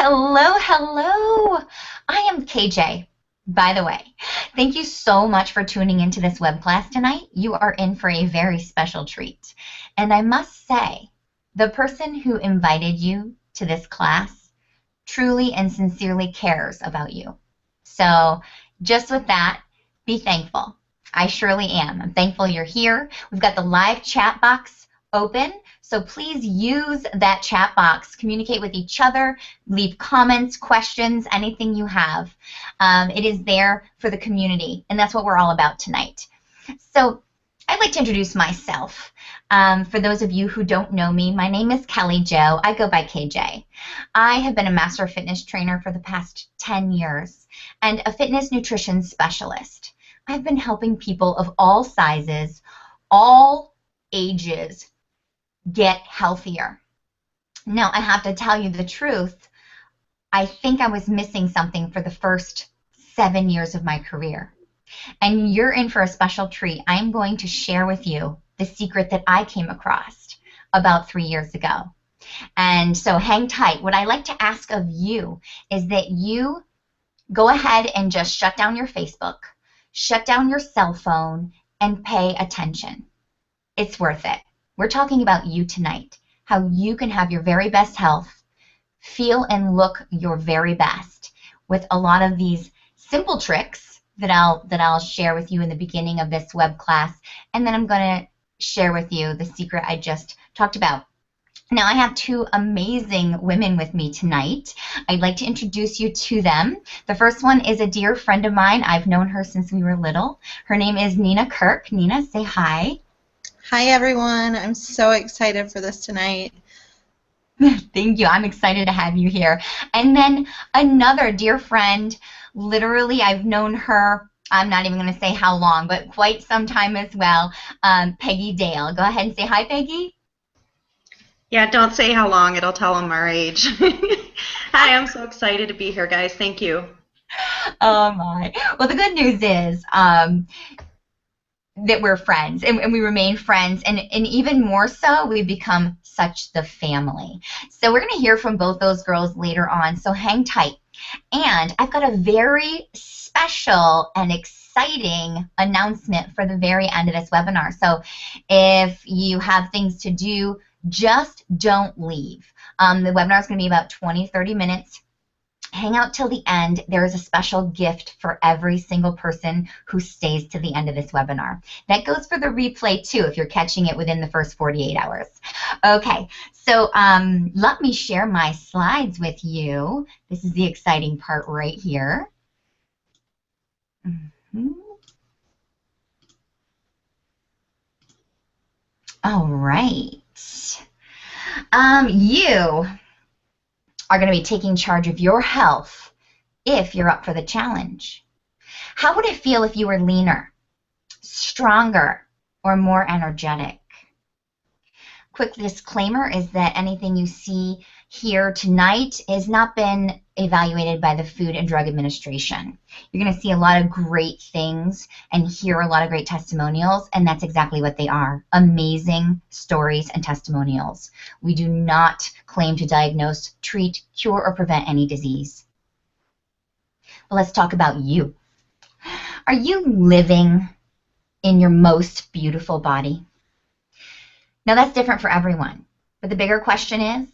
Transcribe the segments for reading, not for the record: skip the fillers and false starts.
Hello, hello. I am KJ, by the way. Thank you so much for tuning into this web class tonight. You are in for a very special treat. And I must say, the person who invited you to this class truly and sincerely cares about you. So just with that, be thankful. I surely am. I'm thankful you're here. We've got the live chat box open, so please use that chat box. Communicate with each other, leave comments, questions, anything you have. It is there for the community, and that's what we're all about tonight. So I'd like to introduce myself. For those of you who don't know me, my name is Kelly Jo. I go by KJ. I have been a master fitness trainer for the past 10 years and a fitness nutrition specialist. I've been helping people of all sizes, all ages, get healthier. Now, I have to tell you the truth. I think I was missing something for the first 7 years of my career. And you're in for a special treat. I'm going to share with you the secret that I came across about 3 years ago. And so hang tight. What I like to ask of you is that you go ahead and just shut down your Facebook, shut down your cell phone, and pay attention. It's worth it. We're talking about you tonight, how you can have your very best health, feel and look your very best with a lot of these simple tricks that I'll share with you in the beginning of this web class, and then I'm going to share with you the secret I just talked about. Now, I have two amazing women with me tonight. I'd like to introduce you to them. The first one is a dear friend of mine. I've known her since we were little. Her name is Nina Kirk. Nina, say hi. Hi, everyone. I'm so excited for this tonight. Thank you. I'm excited to have you here. And then another dear friend, literally I've known her, I'm not even going to say how long, but quite some time as well, Peggy Dale. Go ahead and say hi, Peggy. Yeah, don't say how long. It'll tell them our age. Hi, I'm so excited to be here, guys. Thank you. Oh, my. Well, the good news is that we're friends, and we remain friends, and even more so, we've become such the family. So we're going to hear from both those girls later on, so hang tight. And I've got a very special and exciting announcement for the very end of this webinar. So if you have things to do, just don't leave. The webinar is going to be about 20-30 minutes. Hang out till the end. There is a special gift for every single person who stays to the end of this webinar. That goes for the replay too if you're catching it within the first 48 hours. Okay, so let me share my slides with you. This is the exciting part right here. All right. You are going to be taking charge of your health if you're up for the challenge. How would it feel if you were leaner, stronger, or more energetic? Quick disclaimer is that anything you see here tonight has not been evaluated by the Food and Drug Administration. You're going to see a lot of great things and hear a lot of great testimonials, and that's exactly what they are. Amazing stories and testimonials. We do not claim to diagnose, treat, cure, or prevent any disease. But let's talk about you. Are you living in your most beautiful body? Now, that's different for everyone, but the bigger question is,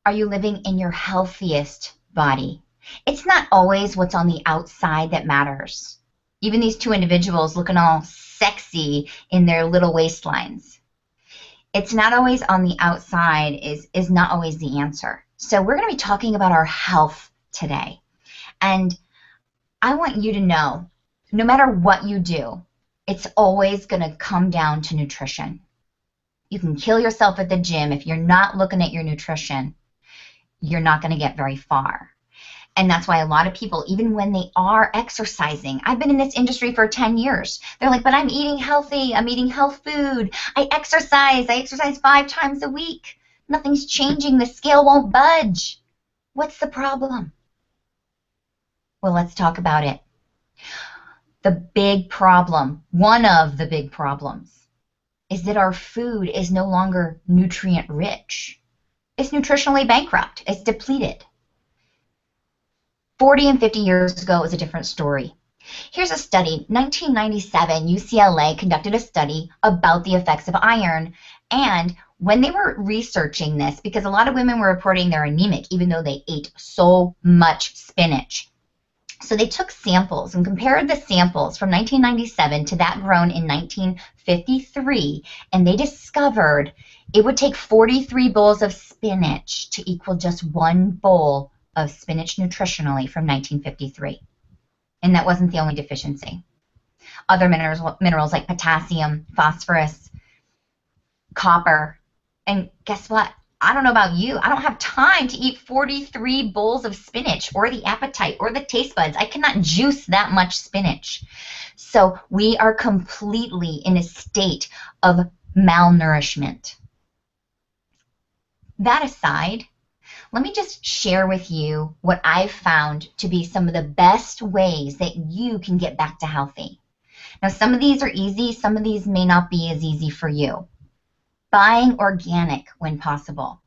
are you living in your healthiest body? It's not always what's on the outside that matters. Even these two individuals looking all sexy in their little waistlines. It's not always on the outside is not always the answer. So we're going to be talking about our health today. And I want you to know, no matter what you do, it's always going to come down to nutrition. You can kill yourself at the gym. If you're not looking at your nutrition, you're not going to get very far. And that's why a lot of people, even when they are exercising, I've been in this industry for 10 years. They're like, but I'm eating healthy. I'm eating health food. I exercise 5 times a week. Nothing's changing. The scale won't budge. What's the problem? Well, let's talk about it. The big problem, one of the big problems, is that our food is no longer nutrient rich. It's nutritionally bankrupt. It's depleted. 40 and 50 years ago, it was a different story. Here's a study. 1997, UCLA conducted a study about the effects of iron. And when they were researching this, because a lot of women were reporting they're anemic, even though they ate so much spinach. So they took samples and compared the samples from 1997 to that grown in 1953, and they discovered it would take 43 bowls of spinach to equal just one bowl of spinach nutritionally from 1953. And that wasn't the only deficiency. Other minerals like potassium, phosphorus, copper, and guess what? I don't know about you. I don't have time to eat 43 bowls of spinach or the appetite or the taste buds. I cannot juice that much spinach. So we are completely in a state of malnourishment. That aside, let me just share with you what I've found to be some of the best ways that you can get back to healthy. Now, some of these are easy. Some of these may not be as easy for you. Buying organic when possible.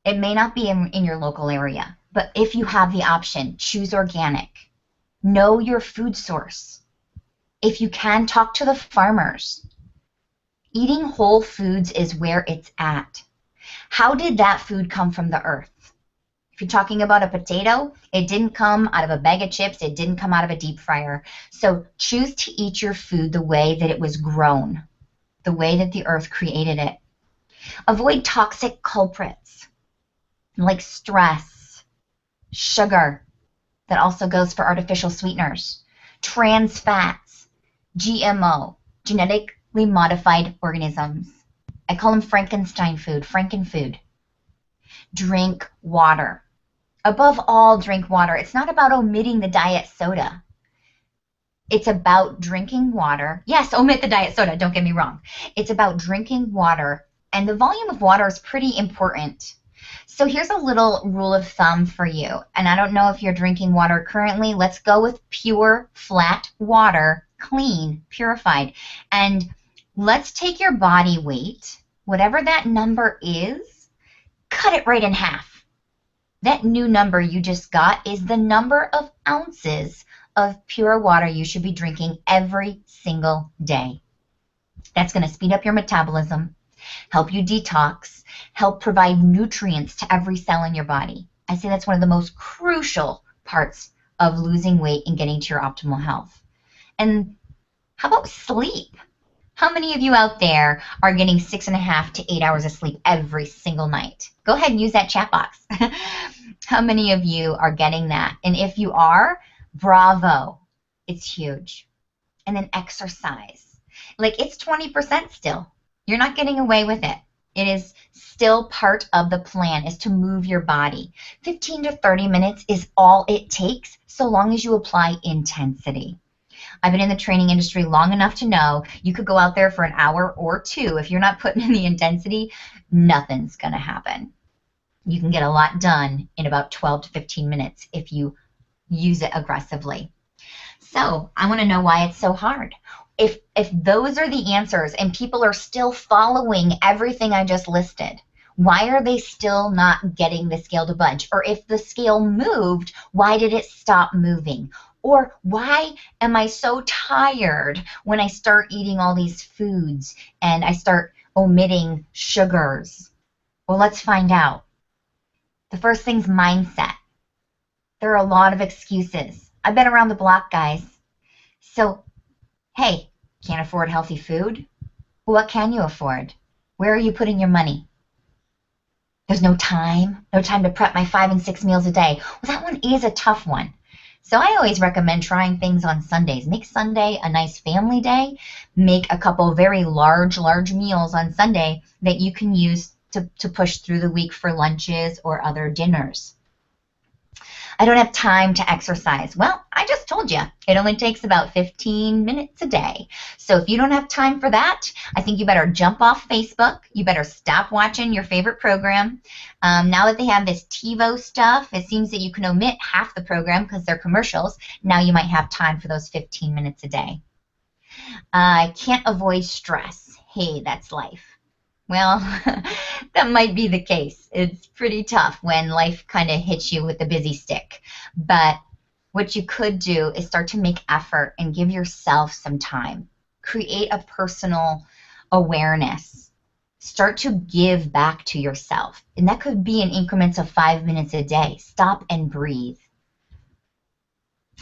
It may not be in your local area, but if you have the option, choose organic. Know your food source. If you can, talk to the farmers. Eating whole foods is where it's at. How did that food come from the earth? If you're talking about a potato, it didn't come out of a bag of chips. It didn't come out of a deep fryer. So choose to eat your food the way that it was grown, the way that the earth created it. Avoid toxic culprits like stress, sugar, that also goes for artificial sweeteners, trans fats, GMO, genetically modified organisms. I call them Frankenstein food, Frankenfood. Drink water. Above all, drink water. It's not about omitting the diet soda. It's about drinking water. Yes, omit the diet soda, don't get me wrong. It's about drinking water, and the volume of water is pretty important. So here's a little rule of thumb for you, and I don't know if you're drinking water currently. Let's go with pure, flat water, clean, purified, and let's take your body weight, whatever that number is, cut it right in half. That new number you just got is the number of ounces of pure water you should be drinking every single day. That's going to speed up your metabolism, help you detox, help provide nutrients to every cell in your body. I say that's one of the most crucial parts of losing weight and getting to your optimal health. And how about sleep? How many of you out there are getting 6.5 to 8 hours of sleep every single night? Go ahead and use that chat box. How many of you are getting that? And if you are, bravo. It's huge. And then exercise. Like, it's 20% still. You're not getting away with it. It is still part of the plan, is to move your body. 15 to 30 minutes is all it takes, so long as you apply intensity. I've been in the training industry long enough to know you could go out there for an hour or two. If you're not putting in the intensity, nothing's going to happen. You can get a lot done in about 12 to 15 minutes if you use it aggressively. So I want to know why it's so hard. If those are the answers and people are still following everything I just listed, why are they still not getting the scale to budge? Or if the scale moved, why did it stop moving? Or why am I so tired when I start eating all these foods and I start omitting sugars? Well, let's find out. The first thing's mindset. There are a lot of excuses. I've been around the block, guys. So, hey, can't afford healthy food? What can you afford? Where are you putting your money? There's no time to prep my 5 and 6 meals a day. Well, that one is a tough one. So I always recommend trying things on Sundays. Make Sunday a nice family day. Make a couple very large meals on Sunday that you can use to push through the week for lunches or other dinners. I don't have time to exercise. Well, I just told you, it only takes about 15 minutes a day. So if you don't have time for that, I think you better jump off Facebook. You better stop watching your favorite program. Now that they have this TiVo stuff, it seems that you can omit half the program because they're commercials. Now you might have time for those 15 minutes a day. I can't avoid stress. Hey, that's life. Well, that might be the case. It's pretty tough when life kind of hits you with the busy stick. But what you could do is start to make effort and give yourself some time. Create a personal awareness. Start to give back to yourself. And that could be in increments of 5 minutes a day. Stop and breathe.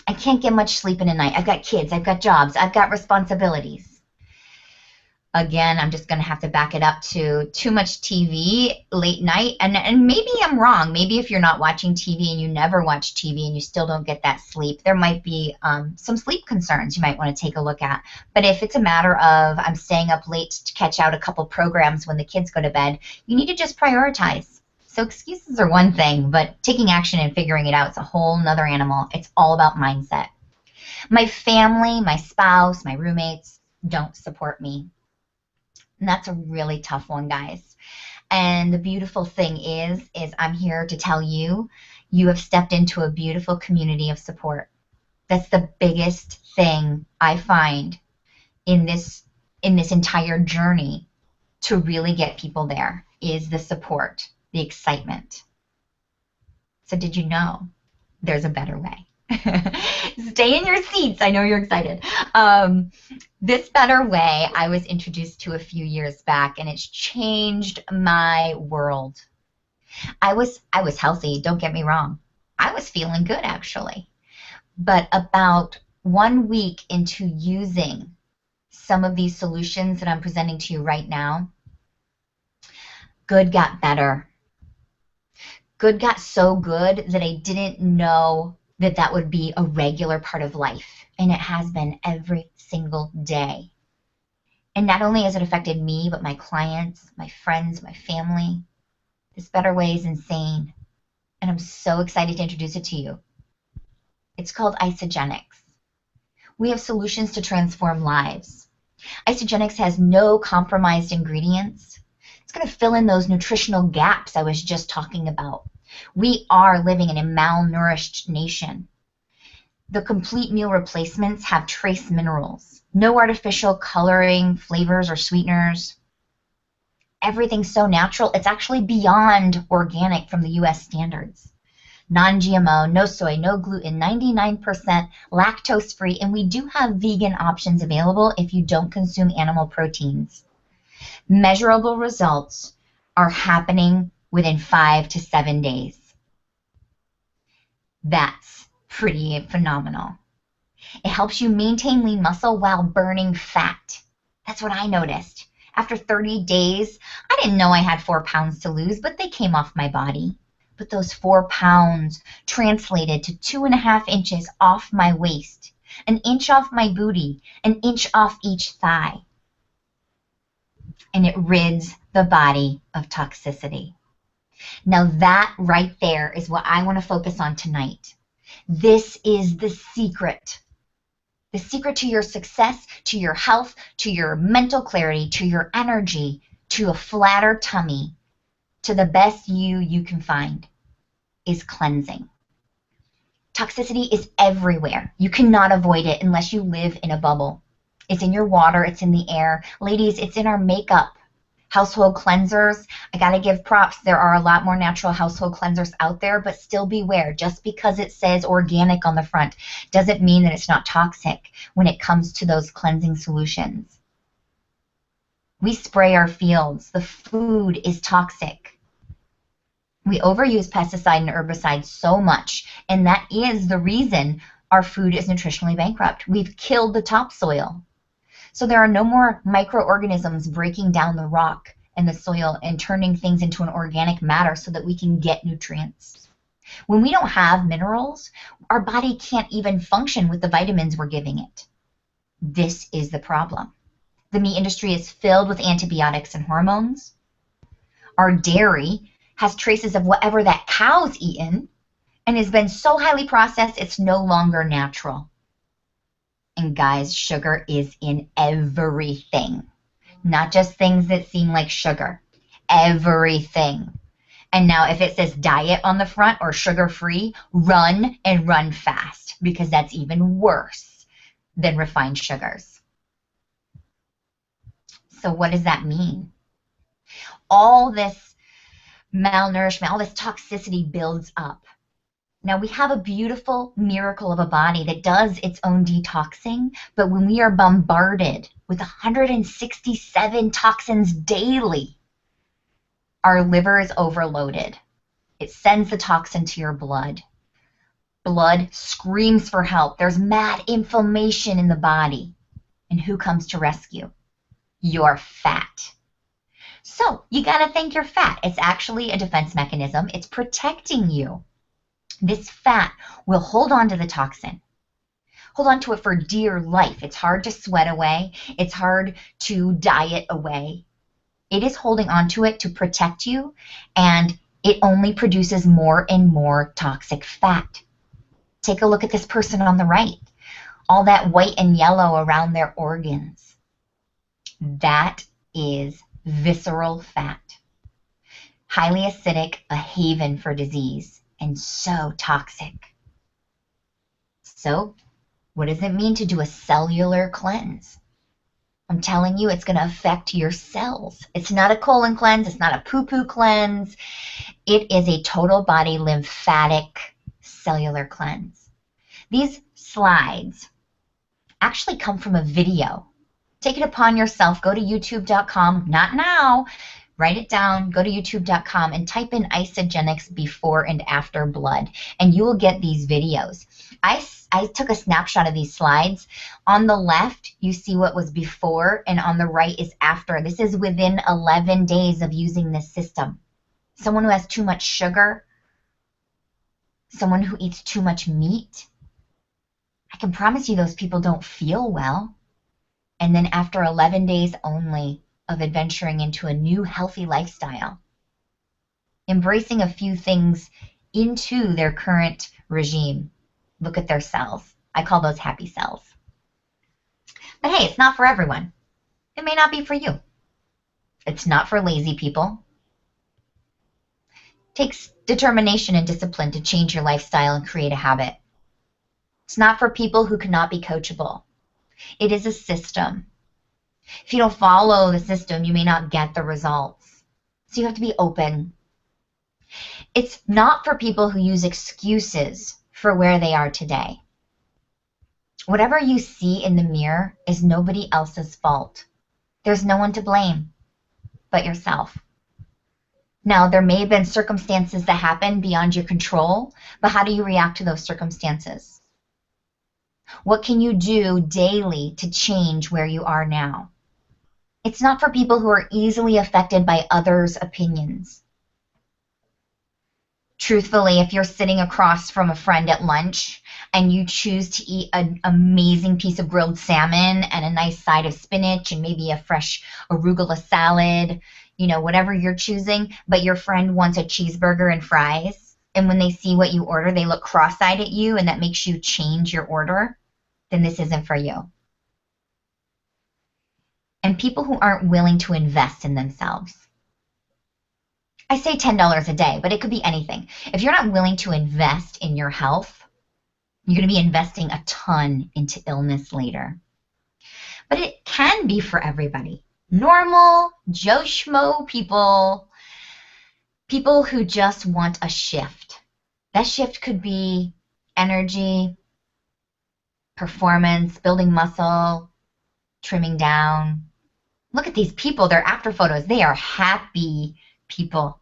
I can't get much sleep in a night. I've got kids, I've got jobs, I've got responsibilities. Again, I'm just going to have to back it up to too much TV late night. And maybe I'm wrong. Maybe if you're not watching TV and you never watch TV and you still don't get that sleep, there might be some sleep concerns you might want to take a look at. But if it's a matter of I'm staying up late to catch out a couple programs when the kids go to bed, you need to just prioritize. So excuses are one thing, but taking action and figuring it out is a whole nother animal. It's all about mindset. My family, my spouse, my roommates don't support me. And that's a really tough one, guys. And the beautiful thing is I'm here to tell you, you have stepped into a beautiful community of support. That's the biggest thing I find in this entire journey to really get people there is the support, the excitement. So did you know there's a better way? Stay in your seats. I know you're excited. This better way I was introduced to a few years back, and it's changed my world. I was healthy, don't get me wrong. I was feeling good, actually. But about 1 week into using some of these solutions that I'm presenting to you right now, good got better. Good got so good that I didn't know that that would be a regular part of life. And it has been every single day. And not only has it affected me, but my clients, my friends, my family. This better way is insane. And I'm so excited to introduce it to you. It's called Isogenics. We have solutions to transform lives. Isogenics has no compromised ingredients. It's going to fill in those nutritional gaps I was just talking about. We are living in a malnourished nation. The complete meal replacements have trace minerals, no artificial coloring, flavors, or sweeteners. Everything's so natural, it's actually beyond organic from the US standards. Non-GMO, no soy, no gluten, 99% lactose-free, and we do have vegan options available if you don't consume animal proteins. Measurable results are happening within 5 to 7 days. That's pretty phenomenal. It helps you maintain lean muscle while burning fat. That's what I noticed. After 30 days, I didn't know I had 4 pounds to lose, but they came off my body. But those 4 pounds translated to 2.5 inches off my waist, an inch off my booty, an inch off each thigh. And it rids the body of toxicity. Now that right there is what I want to focus on tonight. This is the secret. The secret to your success, to your health, to your mental clarity, to your energy, to a flatter tummy, to the best you can find is cleansing. Toxicity is everywhere. You cannot avoid it unless you live in a bubble. It's in your water, it's in the air. Ladies, it's in our makeup. Household cleansers, I gotta give props. There are a lot more natural household cleansers out there, but still beware. Just because it says organic on the front doesn't mean that it's not toxic when it comes to those cleansing solutions. We spray our fields. The food is toxic. We overuse pesticide and herbicide so much, and that is the reason our food is nutritionally bankrupt. We've killed the topsoil. So there are no more microorganisms breaking down the rock and the soil and turning things into an organic matter so that we can get nutrients. When we don't have minerals, our body can't even function with the vitamins we're giving it. This is the problem. The meat industry is filled with antibiotics and hormones. Our dairy has traces of whatever that cow's eaten and has been so highly processed it's no longer natural. And guys, sugar is in everything. Not just things that seem like sugar. Everything. And now if it says diet on the front or sugar-free, run and run fast because that's even worse than refined sugars. So what does that mean? All this malnourishment, all this toxicity builds up. Now, we have a beautiful miracle of a body that does its own detoxing, but when we are bombarded with 167 toxins daily, our liver is overloaded. It sends the toxin to your blood. Blood screams for help. There's mad inflammation in the body. And who comes to rescue? Your fat. So you got to thank your fat. It's actually a defense mechanism. It's protecting you. This fat will hold on to the toxin. Hold on to it for dear life. It's hard to sweat away. It's hard to diet away. It is holding on to it to protect you, and it only produces more and more toxic fat. Take a look at this person on the right. All that white and yellow around their organs. That is visceral fat. Highly acidic, a haven for disease, and so toxic. So, what does it mean to do a cellular cleanse? I'm telling you, it's going to affect your cells. It's not a colon cleanse. It's not a poo-poo cleanse. It is a total body lymphatic cellular cleanse. These slides actually come from a video. Take it upon yourself. Go to youtube.com. Not now. Write it down. Go to youtube.com and type in Isagenix before and after blood, and you will get these videos. I took a snapshot of these slides. On the left, you see what was before, and on the right is after. This is within 11 days of using this system. Someone who has too much sugar, someone who eats too much meat, I can promise you those people don't feel well. And then after 11 days only of adventuring into a new healthy lifestyle, embracing a few things into their current regime, look at their cells. I call those happy cells. But hey, it's not for everyone. It may not be for you. It's not for lazy people. It takes determination and discipline to change your lifestyle and create a habit. It's not for people who cannot be coachable. It is a system. If you don't follow the system, you may not get the results. So you have to be open. It's not for people who use excuses for where they are today. Whatever you see in the mirror is nobody else's fault. There's no one to blame but yourself. Now, there may have been circumstances that happened beyond your control, but how do you react to those circumstances? What can you do daily to change where you are now? It's not for people who are easily affected by others' opinions. Truthfully, if you're sitting across from a friend at lunch and you choose to eat an amazing piece of grilled salmon and a nice side of spinach and maybe a fresh arugula salad, you know, whatever you're choosing, but your friend wants a cheeseburger and fries, and when they see what you order, they look cross-eyed at you, and that makes you change your order, then this isn't for you. And people who aren't willing to invest in themselves. I say $10 a day, but it could be anything. If you're not willing to invest in your health, you're going to be investing a ton into illness later. But it can be for everybody. Normal, Joe Schmo people, people who just want a shift. That shift could be energy, performance, building muscle, trimming down. Look at these people, their after photos. They are happy people.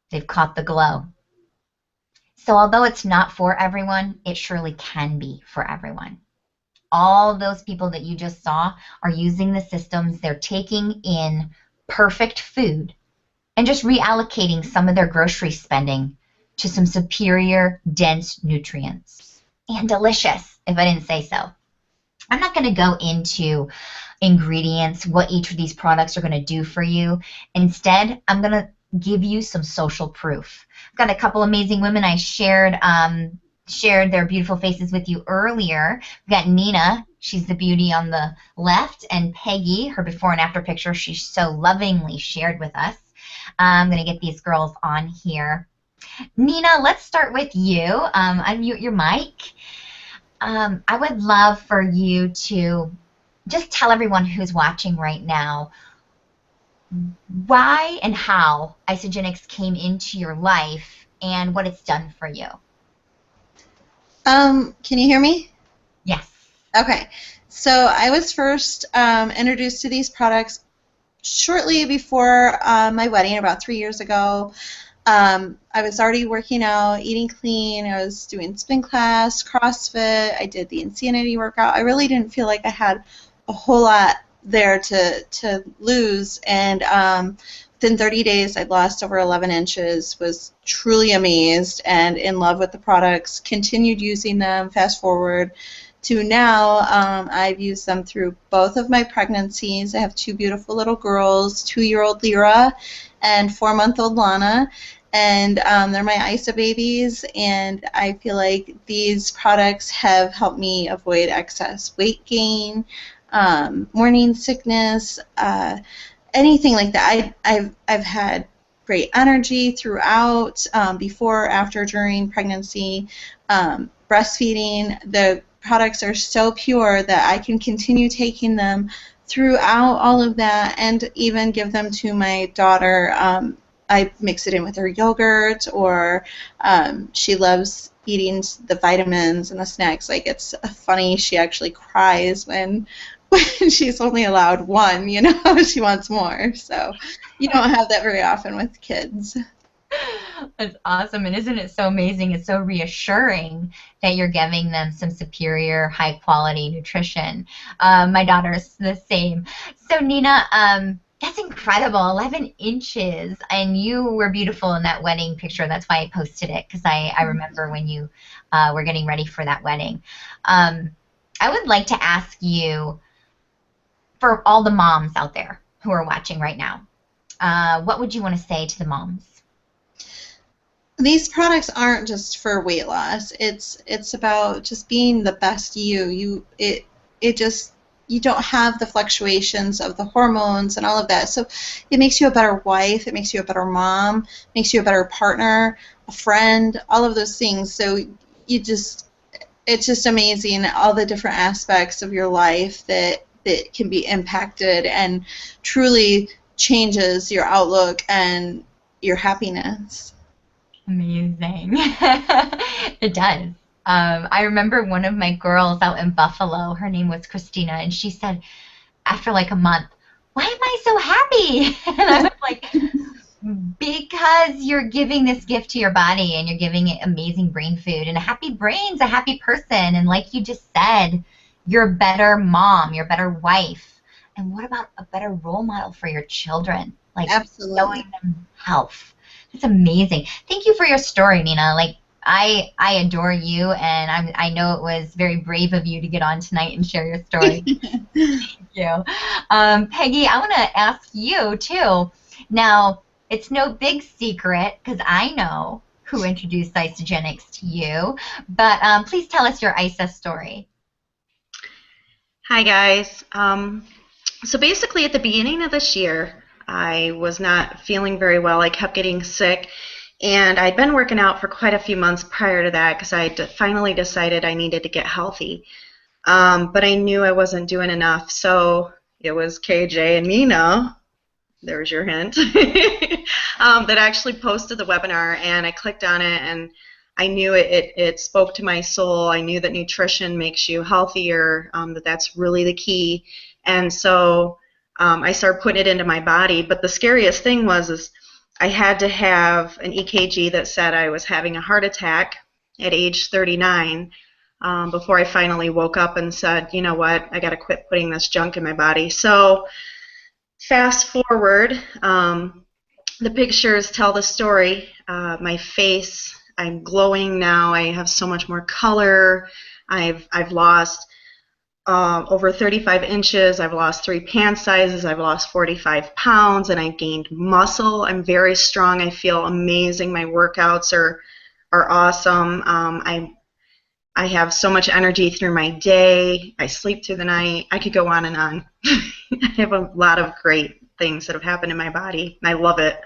They've caught the glow. So although it's not for everyone, it surely can be for everyone. All those people that you just saw are using the systems. They're taking in perfect food and just reallocating some of their grocery spending to some superior, dense nutrients. And delicious, if I didn't say so. I'm not going to go into ingredients, what each of these products are going to do for you. Instead, I'm going to give you some social proof. I've got a couple amazing women I shared their beautiful faces with you earlier. We've got Nina, she's the beauty on the left, and Peggy, her before and after picture, she's so lovingly shared with us. I'm going to get these girls on here. Nina, let's start with you. Unmute your mic. I would love for you to just tell everyone who's watching right now why and how Isagenix came into your life and what it's done for you. Can you hear me? Yes. Okay. So I was first introduced to these products shortly before my wedding, about 3 years ago. I was already working out, eating clean. I was doing spin class, CrossFit. I did the Insanity workout. I really didn't feel like I had a whole lot there to lose. And within 30 days, I'd lost over 11 inches, was truly amazed and in love with the products, continued using them, fast forward to now. I've used them through both of my pregnancies. I have two beautiful little girls, 2-year-old Lyra and 4-month-old Lana, and they're my ISA babies, and I feel like these products have helped me avoid excess weight gain, morning sickness, anything like that. I've had great energy throughout, before, after, during pregnancy, breastfeeding. The products are so pure that I can continue taking them throughout all of that, and even give them to my daughter. I mix it in with her yogurt, or she loves eating the vitamins and the snacks. Like, it's funny, she actually cries when she's only allowed one, she wants more. So you don't have that very often with kids. That's awesome. And isn't it so amazing? It's so reassuring that you're giving them some superior, high quality nutrition. My daughter's the same. So, Nina, that's incredible. 11 inches. And you were beautiful in that wedding picture. That's why I posted it, because I remember when you were getting ready for that wedding. I would like to ask you, for all the moms out there who are watching right now, what would you want to say to the moms? These products aren't just for weight loss. It's about just being the best you. You don't have the fluctuations of the hormones and all of that. So it makes you a better wife, it makes you a better mom, makes you a better partner, a friend, all of those things. So it's just amazing, all the different aspects of your life that can be impacted, and truly changes your outlook and your happiness. Amazing. It does. I remember one of my girls out in Buffalo, her name was Christina, and she said after like a month, "Why am I so happy?" And I was like, because you're giving this gift to your body, and you're giving it amazing brain food. And a happy brain's a happy person. And like you just said, you're a better mom, you're a better wife. And what about a better role model for your children? Like, Absolutely. showing them health. That's amazing. Thank you for your story, Nina. Like, I adore you, and I know it was very brave of you to get on tonight and share your story. Thank you. Peggy, I want to ask you too. Now, it's no big secret, because I know who introduced Isogenics to you, but please tell us your ISA story. Hi, guys. So basically, at the beginning of this year, I was not feeling very well. I kept getting sick, and I'd been working out for quite a few months prior to that, because I finally decided I needed to get healthy. But I knew I wasn't doing enough, so it was KJ and Nina, there's your hint, that actually posted the webinar, and I clicked on it, and I knew it spoke to my soul. I knew that nutrition makes you healthier, that's really the key. And so I started putting it into my body. But the scariest thing is I had to have an EKG that said I was having a heart attack at age 39 before I finally woke up and said, you know what, I got to quit putting this junk in my body. So fast forward, the pictures tell the story. My face, I'm glowing now. I have so much more color. I've lost over 35 inches. I've lost 3 pant sizes. I've lost 45 pounds, and I've gained muscle. I'm very strong. I feel amazing. My workouts are awesome. I have so much energy through my day. I sleep through the night. I could go on and on. I have a lot of great things that have happened in my body, and I love it.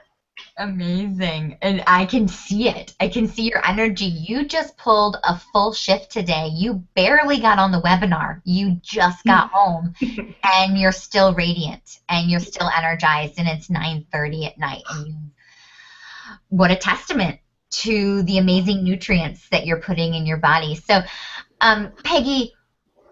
Amazing. And I can see it. I can see your energy. You just pulled a full shift today. You barely got on the webinar. You just got home, and you're still radiant, and you're still energized, and it's 9:30 at night. And what a testament to the amazing nutrients that you're putting in your body. So, Peggy,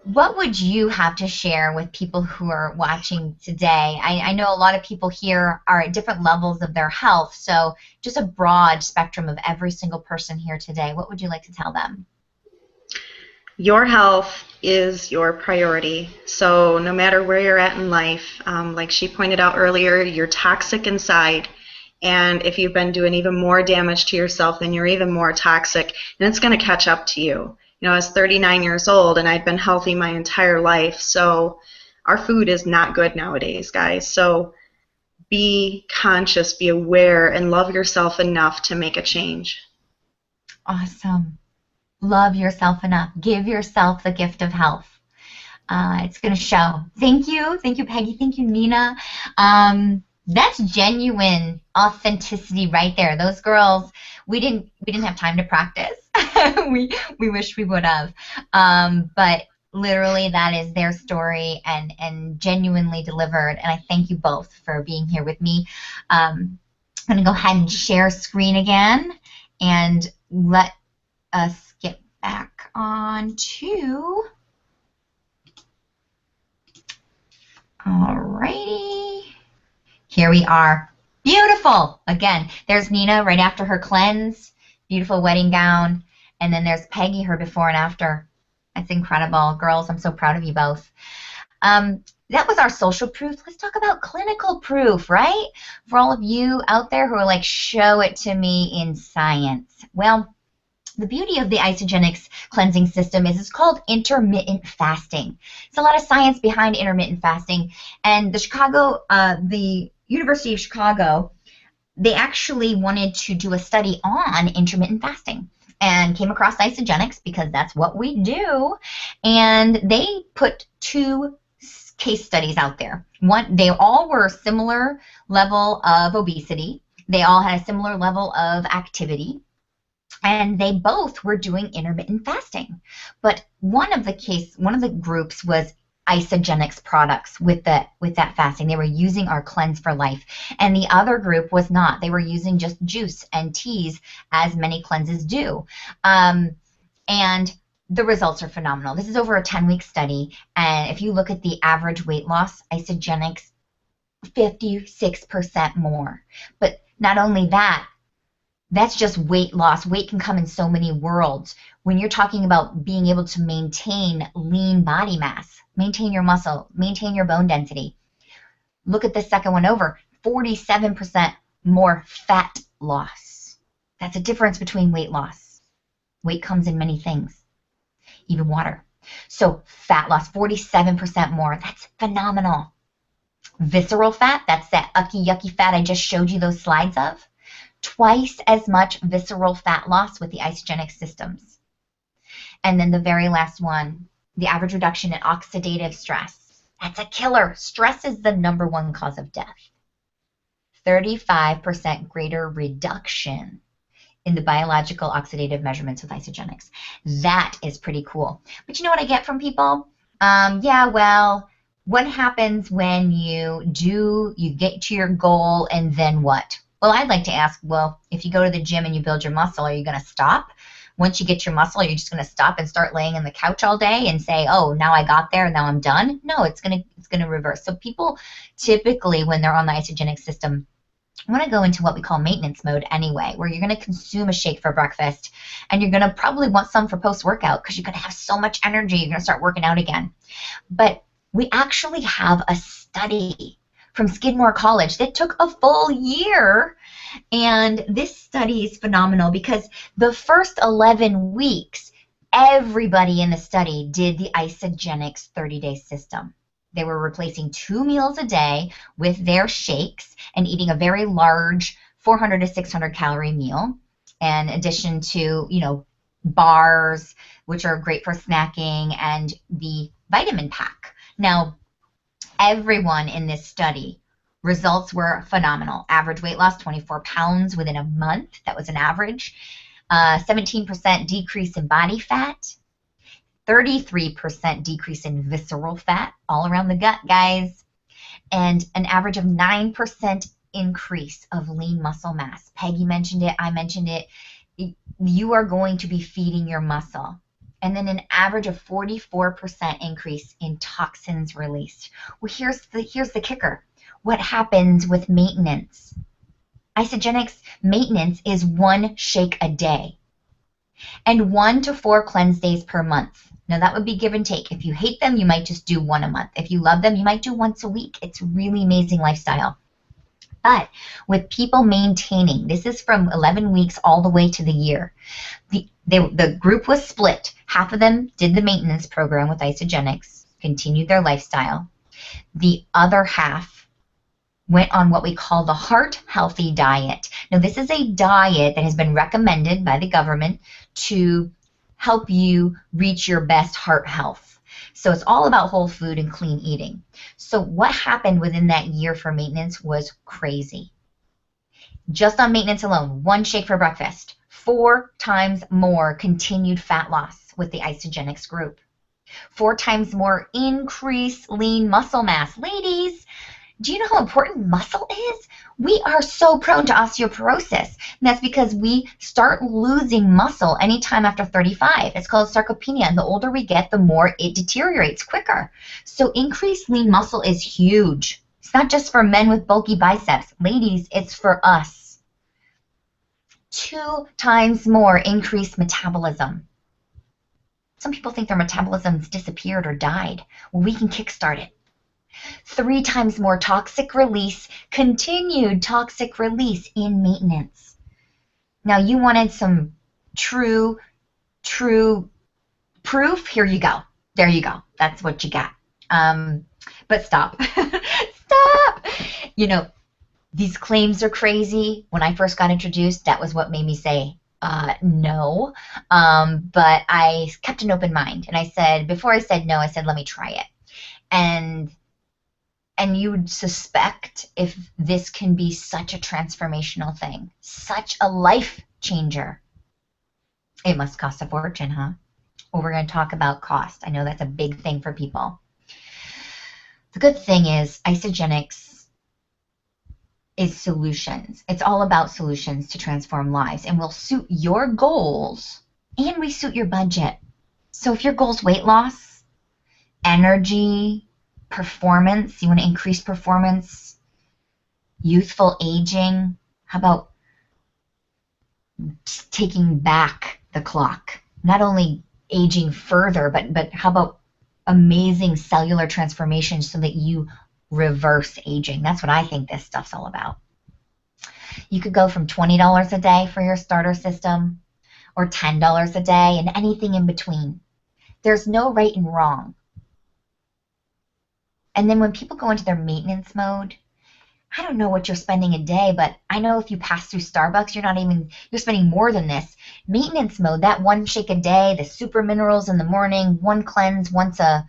what would you have to share with people who are watching today? I know a lot of people here are at different levels of their health, so just a broad spectrum of every single person here today. What would you like to tell them? Your health is your priority. So no matter where you're at in life, like she pointed out earlier, you're toxic inside. And if you've been doing even more damage to yourself, then you're even more toxic, and it's going to catch up to you. You know, I was 39 years old, and I'd been healthy my entire life. So our food is not good nowadays, guys. So be conscious, be aware, and love yourself enough to make a change. Awesome. Love yourself enough. Give yourself the gift of health. It's going to show. Thank you. Thank you, Peggy. Thank you, Nina. That's genuine authenticity right there. Those girls, we didn't have time to practice. we wish we would have. But literally that is their story and genuinely delivered. And I thank you both for being here with me. I'm going to go ahead and share screen again and let us get back on to. Alrighty. Here we are. Beautiful. Again, there's Nina right after her cleanse. Beautiful wedding gown. And then there's Peggy, her before and after. That's incredible. Girls, I'm so proud of you both. That was our social proof. Let's talk about clinical proof, right? For all of you out there who are like, show it to me in science. Well, the beauty of the Isagenix cleansing system is it's called intermittent fasting. It's a lot of science behind intermittent fasting. And the University of Chicago, they actually wanted to do a study on intermittent fasting and came across Isagenix because that's what we do. And they put 2 case studies out there. One, they all were a similar level of obesity. They all had a similar level of activity. And they both were doing intermittent fasting. But one of the groups was Isagenix products with that fasting. They were using our Cleanse for Life. And the other group was not. They were using just juice and teas, as many cleanses do. And the results are phenomenal. This is over a 10-week study. And if you look at the average weight loss, Isagenix, 56% more. But not only that, that's just weight loss. Weight can come in so many worlds. When you're talking about being able to maintain lean body mass, maintain your muscle, maintain your bone density, look at the second one over, 47% more fat loss. That's a difference between weight loss. Weight comes in many things, even water. So fat loss, 47% more. That's phenomenal. Visceral fat, that's that ucky, yucky fat I just showed you those slides of. Twice as much visceral fat loss with the Isagenix systems. And then the very last one, the average reduction in oxidative stress. That's a killer. Stress is the #1 cause of death. 35% greater reduction in the biological oxidative measurements with Isagenix. That is pretty cool. But you know what I get from people? Yeah, well, what happens when you get to your goal and then what? Well, I'd like to ask, well, if you go to the gym and you build your muscle, are you going to stop? Once you get your muscle, are you just going to stop and start laying on the couch all day and say, oh, now I got there, now I'm done? No, it's going to reverse. So people typically, when they're on the Isagenix system, want to go into what we call maintenance mode anyway, where you're going to consume a shake for breakfast, and you're going to probably want some for post-workout because you're going to have so much energy, you're going to start working out again. But we actually have a study from Skidmore College that took a full year, and this study is phenomenal because the first 11 weeks, everybody in the study did the Isagenix 30-day system. They were replacing 2 meals a day with their shakes and eating a very large 400 to 600 calorie meal, in addition to, bars, which are great for snacking, and the vitamin pack. Now, everyone in this study, results were phenomenal. Average weight loss, 24 pounds within a month. That was an average. 17% decrease in body fat. 33% decrease in visceral fat all around the gut, guys. And an average of 9% increase of lean muscle mass. Peggy mentioned it. I mentioned it. you are going to be feeding your muscle. And then an average of 44% increase in toxins released. Well, here's the kicker. What happens with maintenance? Isagenix maintenance is 1 shake a day and 1 to 4 cleanse days per month. Now that would be give and take. If you hate them, you might just do 1 a month. If you love them, you might do once a week. It's really amazing lifestyle. But with people maintaining, this is from 11 weeks all the way to the year. The group was split. Half of them did the maintenance program with Isagenix, continued their lifestyle. The other half went on what we call the heart healthy diet. Now, this is a diet that has been recommended by the government to help you reach your best heart health. So it's all about whole food and clean eating. So what happened within that year for maintenance was crazy. Just on maintenance alone, 1 shake for breakfast, 4 times more continued fat loss with the Isagenix group. 4 times more increased lean muscle mass. Ladies, do you know how important muscle is? We are so prone to osteoporosis. And that's because we start losing muscle anytime after 35. It's called sarcopenia. And the older we get, the more it deteriorates quicker. So increased lean muscle is huge. It's not just for men with bulky biceps. Ladies, it's for us. 2 times more increased metabolism. Some people think their metabolism's disappeared or died. Well, we can kickstart it. 3 times more toxic release, continued toxic release in maintenance. Now you wanted some true proof? Here you go. There you go. That's what you got. But stop. Stop! You know, these claims are crazy. When I first got introduced, that was what made me say no. But I kept an open mind. And I said, before I said no, I said, let me try it. And you would suspect if this can be such a transformational thing, such a life changer. It must cost a fortune, huh? Well, we're going to talk about cost. I know that's a big thing for people. The good thing is Isagenix is solutions. It's all about solutions to transform lives, and will suit your goals, and we suit your budget. So if your goal's weight loss, energy, performance, you want to increase performance, youthful aging, how about taking back the clock? Not only aging further, but how about amazing cellular transformation so that you reverse aging? That's what I think this stuff's all about. You could go from $20 a day for your starter system or $10 a day and anything in between. There's no right and wrong. And then when people go into their maintenance mode, I don't know what you're spending a day, but I know if you pass through Starbucks, you're spending more than this. Maintenance mode, that 1 shake a day, the super minerals in the morning, 1 cleanse once a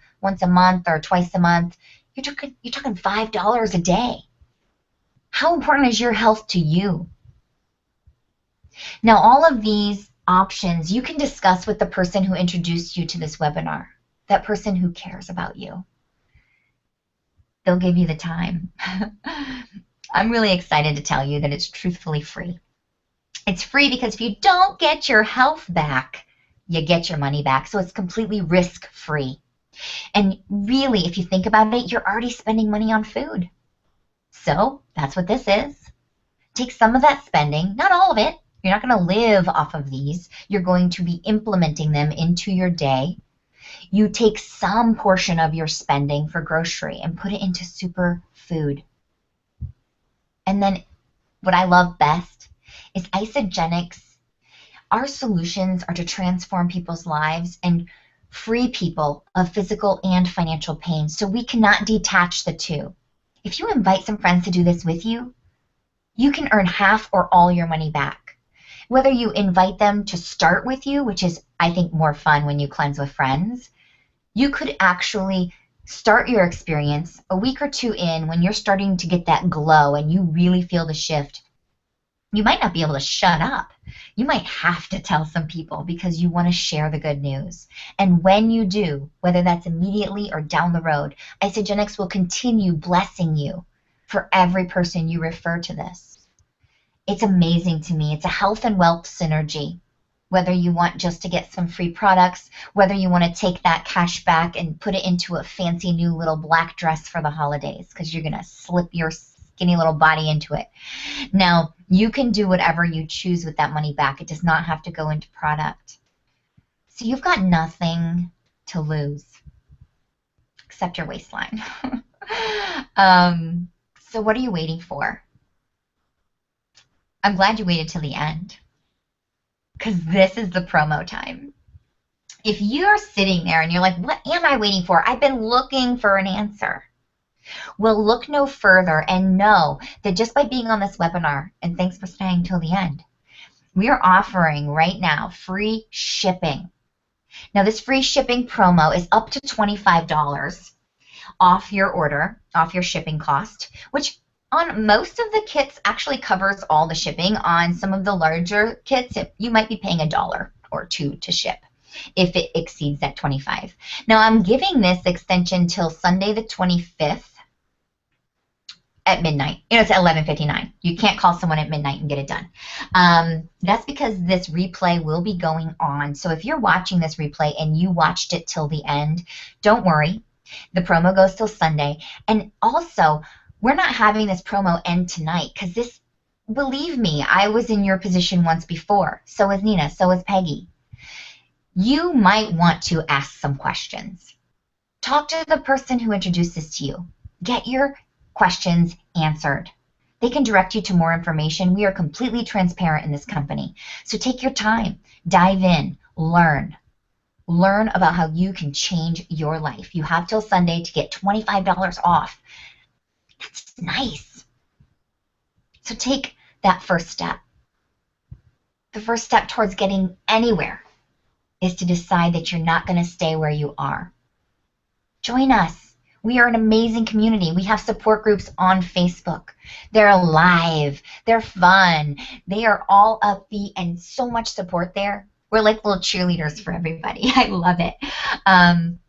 month or twice a month, you're talking $5 a day. How important is your health to you? Now, all of these options you can discuss with the person who introduced you to this webinar, that person who cares about you. They'll give you the time. I'm really excited to tell you that it's truthfully free. It's free because if you don't get your health back, you get your money back. So it's completely risk-free. And really, if you think about it, you're already spending money on food. So that's what this is. Take some of that spending, not all of it. You're not going to live off of these. You're going to be implementing them into your day. You take some portion of your spending for grocery and put it into super food. And then what I love best is Isagenix. Our solutions are to transform people's lives and free people of physical and financial pain. So we cannot detach the two. If you invite some friends to do this with you, you can earn half or all your money back. Whether you invite them to start with you, which is, I think, more fun when you cleanse with friends, you could actually start your experience a week or 2 in when you're starting to get that glow and you really feel the shift. You might not be able to shut up. You might have to tell some people because you want to share the good news. And when you do, whether that's immediately or down the road, Isagenix will continue blessing you for every person you refer to this. It's amazing to me. It's a health and wealth synergy. whether you want just to get some free products, whether you want to take that cash back and put it into a fancy new little black dress for the holidays because you're going to slip your skinny little body into it. Now, you can do whatever you choose with that money back. It does not have to go into product. So you've got nothing to lose except your waistline. So what are you waiting for? I'm glad you waited till the end, because this is the promo time. If you're sitting there and you're like, what am I waiting for? I've been looking for an answer. Well, look no further and know that just by being on this webinar, and thanks for staying till the end, we are offering right now free shipping. Now, this free shipping promo is up to $25 off your order, off your shipping cost, which on most of the kits actually covers all the shipping. On some of the larger kits, you might be paying $1 or $2 to ship if it exceeds that $25. Now, I'm giving this extension till Sunday the 25th at midnight. It's at 11:59. You can't call someone at midnight and get it done. That's because this replay will be going on. So if you're watching this replay and you watched it till the end, don't worry. The promo goes till Sunday. And also, we're not having this promo end tonight because this, believe me, I was in your position once before. So was Nina. So was Peggy. You might want to ask some questions. Talk to the person who introduced this to you. Get your questions answered. They can direct you to more information. We are completely transparent in this company. So take your time. Dive in. Learn. Learn about how you can change your life. You have till Sunday to get $25 off. That's nice. So take that first step. The first step towards getting anywhere is to decide that you're not going to stay where you are. Join us. We are an amazing community. We have support groups on Facebook. They're live. They're fun. They are all upbeat and so much support there. We're like little cheerleaders for everybody. I love it. And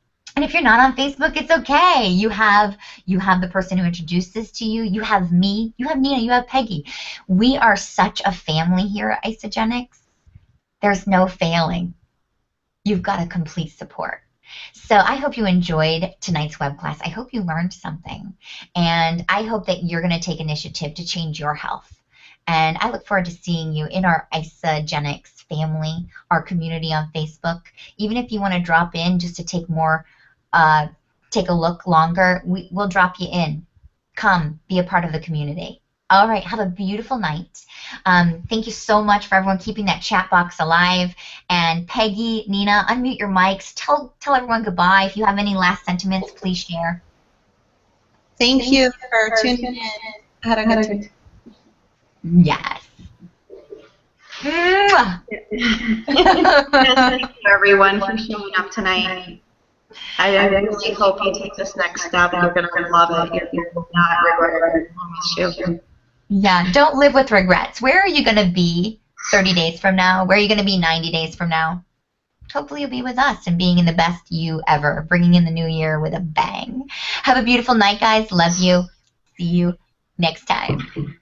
if you're not on Facebook, it's okay. You have the person who introduced this to you. You have me. You have Nina. You have Peggy. We are such a family here at Isogenics. There's no failing. You've got a complete support. So I hope you enjoyed tonight's web class. I hope you learned something. And I hope that you're going to take initiative to change your health. And I look forward to seeing you in our Isogenics family, our community on Facebook. Even if you want to drop in just to take a look longer, we'll drop you in. Come, be a part of the community. All right, have a beautiful night. Thank you so much for everyone keeping that chat box alive. And Peggy, Nina, unmute your mics. Tell everyone goodbye. If you have any last sentiments, please share. Thank you for tuning in. Had a good time. Yes. Yes, thank you everyone for showing up tonight. I really hope you take this next step. You're going to love it. You will not regret it. I promise you. Yeah, don't live with regrets. Where are you going to be 30 days from now? Where are you going to be 90 days from now? Hopefully you'll be with us and being in the best you ever, bringing in the new year with a bang. Have a beautiful night, guys. Love you. See you next time.